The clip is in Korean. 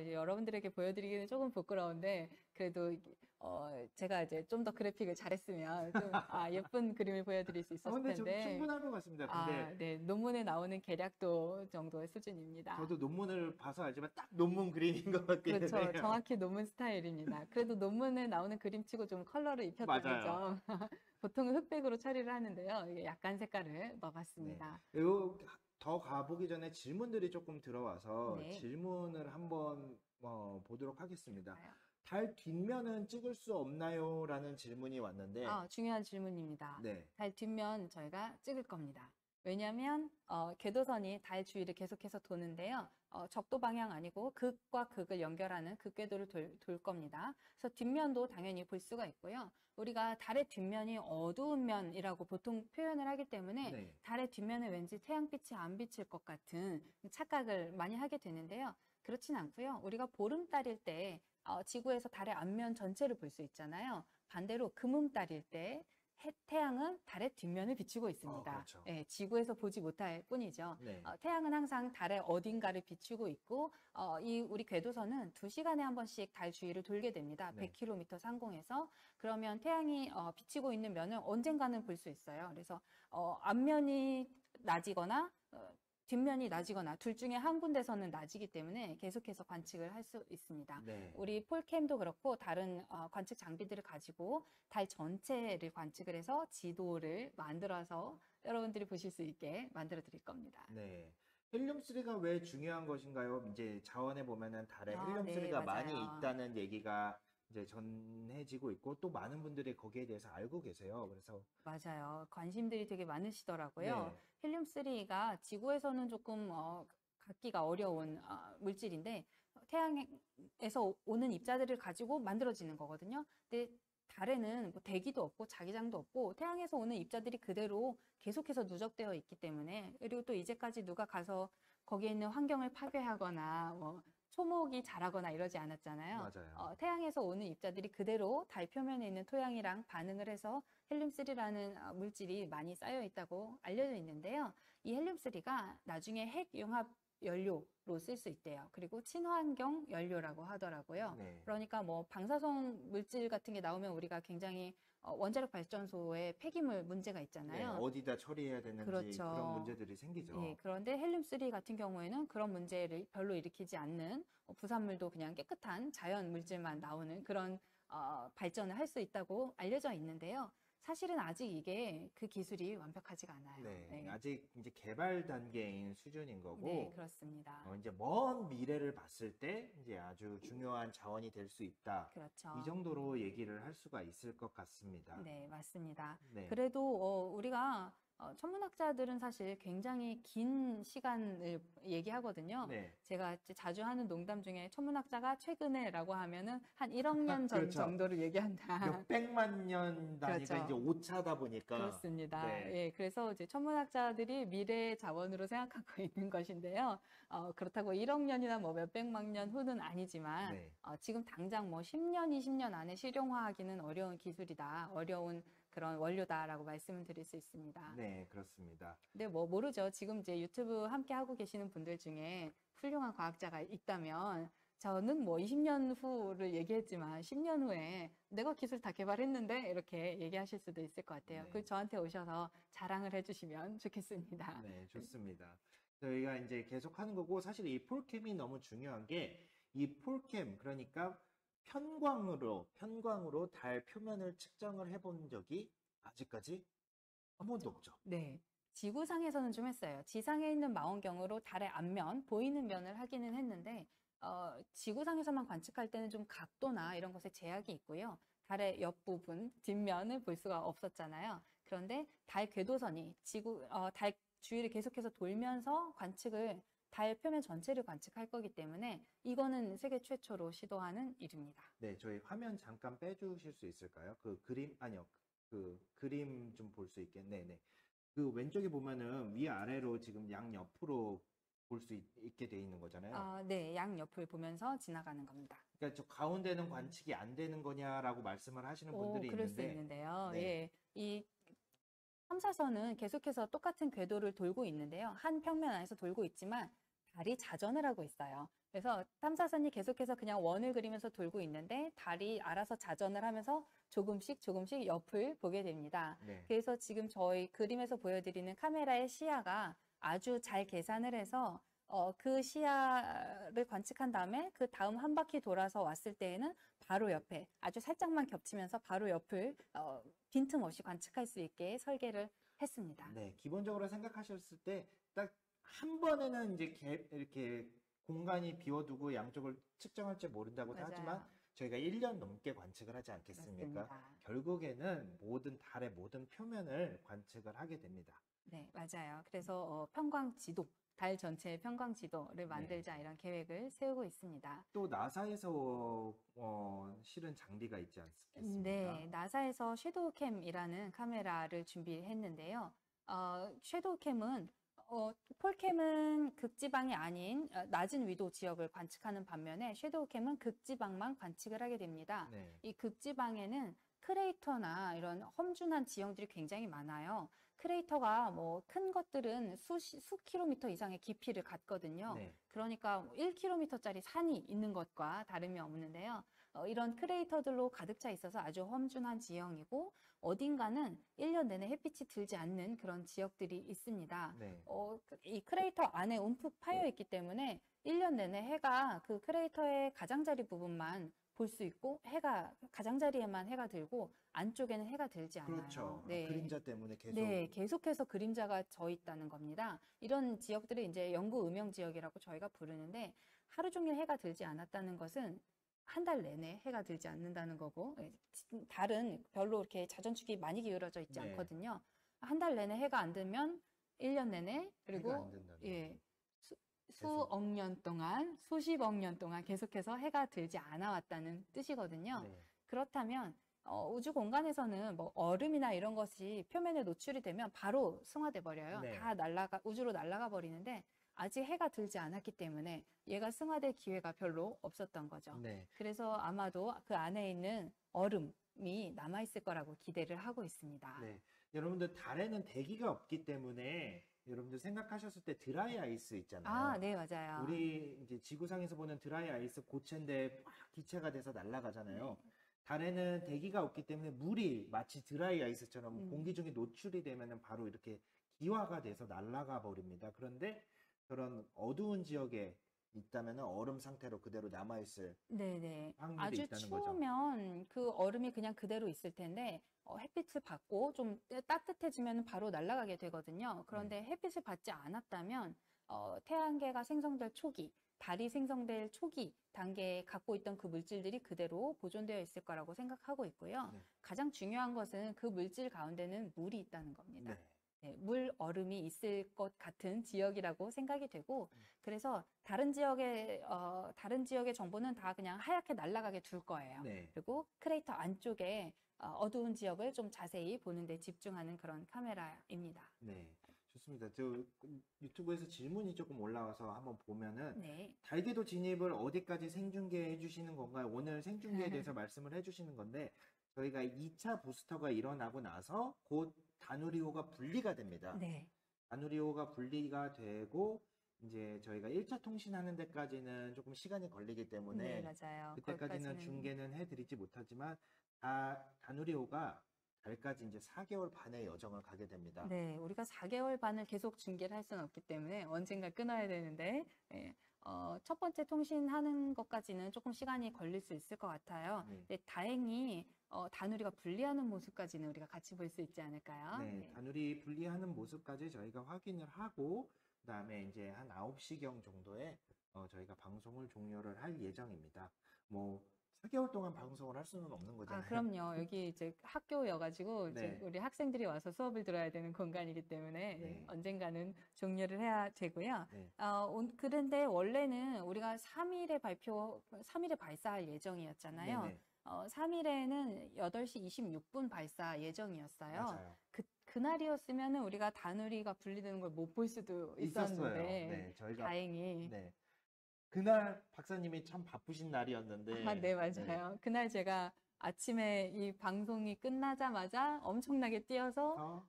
이제 여러분들에게 보여드리기는 조금 부끄러운데 그래도 제가 이제 좀 더 그래픽을 잘했으면 좀 예쁜 그림을 보여드릴 수 있었을 근데 저 텐데 충분한 것 같습니다. 근데 네, 논문에 나오는 계략도 정도의 수준입니다. 저도 논문을 봐서 알지만 딱 논문 그림인 것 같기는 그렇죠. 해요. 정확히 논문 스타일입니다. 그래도 논문에 나오는 그림치고 좀 컬러를 입혔다는 맞아요. 점. 보통은 흑백으로 처리를 하는데요. 이게 약간 색깔을 네. 넣어봤습니다. 그리고 더 가보기 전에 질문들이 조금 들어와서 네. 질문을 한번 보도록 하겠습니다. 좋아요. 달 뒷면은 찍을 수 없나요? 라는 질문이 왔는데, 중요한 질문입니다. 네. 달 뒷면 저희가 찍을 겁니다. 왜냐하면 궤도선이 달 주위를 계속해서 도는데요. 적도 방향 아니고 극과 극을 연결하는 극궤도를 돌 겁니다. 그래서 뒷면도 당연히 볼 수가 있고요. 우리가 달의 뒷면이 어두운 면이라고 보통 표현을 하기 때문에 네. 달의 뒷면에 왠지 태양빛이 안 비칠 것 같은 착각을 많이 하게 되는데요. 그렇진 않고요. 우리가 보름달일 때 지구에서 달의 앞면 전체를 볼 수 있잖아요. 반대로 금음달일 때 태양은 달의 뒷면을 비추고 있습니다. 그렇죠. 예, 지구에서 보지 못할 뿐이죠. 네. 태양은 항상 달의 어딘가를 비추고 있고 이 우리 궤도선은 2시간에 한 번씩 달 주위를 돌게 됩니다. 네. 100km 상공에서. 그러면 태양이 비치고 있는 면을 언젠가는 볼 수 있어요. 그래서 앞면이 낮이거나 뒷면이 낮이거나 둘 중에 한 군데서는 낮이기 때문에 계속해서 관측을 할 수 있습니다. 네. 우리 폴캠도 그렇고 다른 관측 장비들을 가지고 달 전체를 관측을 해서 지도를 만들어서 여러분들이 보실 수 있게 만들어 드릴 겁니다. 네. 헬륨3가 왜 중요한 것인가요? 이제 자원에 보면은 달에 네, 헬륨3가 많이 맞아요. 있다는 얘기가 이제 전해지고 있고 또 많은 분들이 거기에 대해서 알고 계세요. 그래서 맞아요. 관심들이 되게 많으시더라고요. 네. 헬륨3가 지구에서는 조금 갖기가 어려운 물질인데 태양에서 오는 입자들을 가지고 만들어지는 거거든요. 근데 달에는 뭐 대기도 없고 자기장도 없고 태양에서 오는 입자들이 그대로 계속해서 누적되어 있기 때문에 그리고 또 이제까지 누가 가서 거기에 있는 환경을 파괴하거나 뭐 초목이 자라거나 이러지 않았잖아요. 맞아요. 태양에서 오는 입자들이 그대로 달 표면에 있는 토양이랑 반응을 해서 헬륨3라는 물질이 많이 쌓여 있다고 알려져 있는데요. 이 헬륨3가 나중에 핵융합 연료로 쓸 수 있대요. 그리고 친환경 연료라고 하더라고요. 네. 그러니까 뭐 방사성 물질 같은 게 나오면 우리가 굉장히 원자력 발전소에 폐기물 문제가 네. 있잖아요. 어디다 처리해야 되는지 그렇죠. 그런 문제들이 생기죠. 예, 그런데 헬륨3 같은 경우에는 그런 문제를 별로 일으키지 않는 부산물도 그냥 깨끗한 자연 물질만 나오는 그런 발전을 할 수 있다고 알려져 있는데요. 사실은 아직 이게 그 기술이 완벽하지가 않아요. 네. 네, 아직 이제 개발 단계인 수준인 네, 거고 그렇습니다. 이제 먼 미래를 봤을 때 이제 아주 중요한 자원이 될 수 있다. 그렇죠. 이 정도로 얘기를 할 수가 있을 것 같습니다. 네, 맞습니다. 네. 그래도 우리가 천문학자들은 사실 굉장히 긴 시간을 얘기하거든요. 네. 제가 이제 자주 하는 농담 중에 천문학자가 최근에라고 하면은 한 1억 년 전 그렇죠. 정도를 얘기한다. 몇백만 년 단위가 그렇죠. 이제 오차다 보니까 그렇습니다. 네. 예, 그래서 이제 천문학자들이 미래의 자원으로 생각하고 있는 것인데요. 그렇다고 1억 년이나 뭐 몇백만 년 후는 아니지만, 네. 지금 당장 뭐 10년, 20년 안에 실용화하기는 어려운 기술이다. 어려운 그런 원료다라고 말씀을 드릴 수 있습니다. 네, 그렇습니다. 근데 뭐 모르죠. 지금 이제 유튜브 함께 하고 계시는 분들 중에 훌륭한 과학자가 있다면 저는 뭐 20년 후를 얘기했지만 10년 후에 내가 기술 다 개발했는데 이렇게 얘기하실 수도 있을 것 같아요. 네. 그 저한테 오셔서 자랑을 해주시면 좋겠습니다. 네, 좋습니다. 저희가 이제 계속 하는 거고 사실 이 폴캠이 너무 중요한 게 이 폴캠 그러니까 편광으로 달 표면을 측정을 해본 적이 아직까지 한 번도 없죠. 네. 지구상에서는 좀 했어요. 지상에 있는 망원경으로 달의 앞면, 보이는 면을 확인은 했는데, 지구상에서만 관측할 때는 좀 각도나 이런 것에 제약이 있고요. 달의 옆부분, 뒷면을 볼 수가 없었잖아요. 그런데 달 궤도선이 달 주위를 계속해서 돌면서 달 표면 전체를 관측할 거기 때문에 이거는 세계 최초로 시도하는 일입니다. 네, 저희 화면 잠깐 빼주실 수 있을까요? 그 그림, 아니요. 그 그림 좀 볼 수 있게. 네네. 그 왼쪽에 보면은 위아래로 지금 양옆으로 볼 수 있게 돼 있는 거잖아요. 네, 양옆을 보면서 지나가는 겁니다. 그러니까 저 가운데는 관측이 안 되는 거냐라고 말씀을 하시는 분들이 그럴 수 있는데, 있는데요. 네. 예, 이 탐사선은 계속해서 똑같은 궤도를 돌고 있는데요. 한 평면 안에서 돌고 있지만 달이 자전을 하고 있어요. 그래서 탐사선이 계속해서 그냥 원을 그리면서 돌고 있는데 달이 알아서 자전을 하면서 조금씩 조금씩 옆을 보게 됩니다. 네. 그래서 지금 저희 그림에서 보여드리는 카메라의 시야가 아주 잘 계산을 해서 그 시야를 관측한 다음에 그 다음 한 바퀴 돌아서 왔을 때에는 바로 옆에 아주 살짝만 겹치면서 바로 옆을 빈틈없이 관측할 수 있게 설계를 했습니다. 네, 기본적으로 생각하셨을 때 딱 한 번에는 이제 이렇게 공간이 비워두고 양쪽을 측정할지 모른다고 하지만 맞아요. 저희가 1년 넘게 관측을 하지 않겠습니까? 맞습니다. 결국에는 달의 모든 표면을 관측을 하게 됩니다. 네, 맞아요. 그래서 평광 지도, 달 전체의 평광 지도를 만들자 이런 계획을 세우고 있습니다. 또 나사에서 실은 장비가 있지 않겠습니까? 네, 나사에서 섀도우캠이라는 카메라를 준비했는데요. 섀도우캠은 폴캠은 극지방이 아닌 낮은 위도 지역을 관측하는 반면에 섀도우캠은 극지방만 관측을 하게 됩니다. 네. 이 극지방에는 크레이터나 이런 험준한 지형들이 굉장히 많아요. 크레이터가 뭐 큰 것들은 수 킬로미터 이상의 깊이를 갖거든요. 네. 그러니까 1km짜리 산이 있는 것과 다름이 없는데요. 이런 크레이터들로 가득 차 있어서 아주 험준한 지형이고 어딘가는 1년 내내 햇빛이 들지 않는 그런 지역들이 있습니다. 네. 이 크레이터 안에 움푹 파여 있기 때문에 1년 내내 해가 그 크레이터의 가장자리 부분만 볼 수 있고 가장자리에만 해가 들고 안쪽에는 해가 들지 않아요. 그렇죠. 네. 그림자 때문에 계속. 네, 계속해서 그림자가 져 있다는 겁니다. 이런 지역들을 이제 영구 음영 지역이라고 저희가 부르는데 하루 종일 해가 들지 않았다는 것은 한 달 내내 해가 들지 않는다는 거고 달은 별로 이렇게 자전축이 많이 기울어져 있지 네. 않거든요. 한 달 내내 해가 안 들면 1년 내내 그리고 해가 안 된다는 예, 거죠. 수억 년 동안 수십억 년 동안 계속해서 해가 들지 않아 왔다는 뜻이거든요. 네. 그렇다면 우주 공간에서는 뭐 얼음이나 이런 것이 표면에 노출이 되면 바로 승화돼 버려요. 네. 다 우주로 날아가 버리는데 아직 해가 들지 않았기 때문에 얘가 승화될 기회가 별로 없었던 거죠. 네. 그래서 아마도 그 안에 있는 얼음이 남아 있을 거라고 기대를 하고 있습니다. 네. 여러분들 달에는 대기가 없기 때문에 여러분들 생각하셨을 때 드라이 아이스 있잖아요. 아, 네, 맞아요. 우리 이제 지구상에서 보는 드라이 아이스 고체인데 막 기체가 돼서 날아가잖아요. 네. 달에는 대기가 없기 때문에 물이 마치 드라이 아이스처럼 음. 공기 중에 노출이 되면은 바로 이렇게 기화가 돼서 날아가 버립니다. 그런데 그런 어두운 지역에 있다면은 얼음 상태로 그대로 남아있을 네네. 확률이 아주 있다는 거죠. 추우면 그 얼음이 그냥 그대로 있을 텐데 햇빛을 받고 좀 따뜻해지면 바로 날아가게 되거든요. 그런데 햇빛을 받지 않았다면 태양계가 생성될 초기, 달이 생성될 초기 단계에 갖고 있던 그 물질들이 그대로 보존되어 있을 거라고 생각하고 있고요. 네. 가장 중요한 것은 그 물질 가운데는 물이 있다는 겁니다. 네. 네, 물 얼음이 있을 것 같은 지역이라고 생각이 되고 그래서 다른 지역의 정보는 다 그냥 하얗게 날아가게 둘 거예요. 네. 그리고 크레이터 안쪽에 어두운 지역을 좀 자세히 보는 데 집중하는 그런 카메라입니다. 네. 좋습니다. 유튜브에서 질문이 조금 올라와서 한번 보면은 네. 달궤도 진입을 어디까지 생중계해 주시는 건가요? 오늘 생중계에 대해서 말씀을 해 주시는 건데 저희가 2차 부스터가 일어나고 나서 곧 다누리호가 분리가 됩니다. 네. 다누리호가 분리가 되고 이제 저희가 1차 통신하는 데까지는 조금 시간이 걸리기 네, 때문에 맞아요. 그때까지는 거기까지는- 중계는 해드리지 못하지만 다누리호가 달까지 이제 4개월 반의 여정을 가게 됩니다. 네, 우리가 4개월 반을 계속 중계를 할 수는 없기 때문에 언젠가 끊어야 되는데, 예, 첫 번째 통신하는 것까지는 조금 시간이 걸릴 수 있을 것 같아요. 네. 근데 다행히 다누리가 분리하는 모습까지는 우리가 같이 볼 수 있지 않을까요? 네, 네. 다누리 분리하는 모습까지 저희가 확인을 하고 그다음에 이제 한 9시경 정도에 저희가 방송을 종료를 할 예정입니다. 뭐 4개월 동안 방송을 할 수는 없는 아, 거잖아요. 그럼요. 여기 이제 학교여가지고 이제 네. 우리 학생들이 와서 수업을 들어야 되는 공간이기 때문에 네. 언젠가는 종료를 해야 되고요. 네. 그런데 원래는 우리가 3일에 발사할 예정이었잖아요. 네네. 3일에는 8시 26분 발사 예정이었어요. 맞아요. 그날이었으면 우리가 다누리가 분리되는 걸 못 볼 수도 있었는데 네, 저희가 다행히 네. 그날 박사님이 참 바쁘신 날이었는데 네, 맞아요. 그날 제가 아침에 이 방송이 끝나자마자 엄청나게 뛰어서 그래서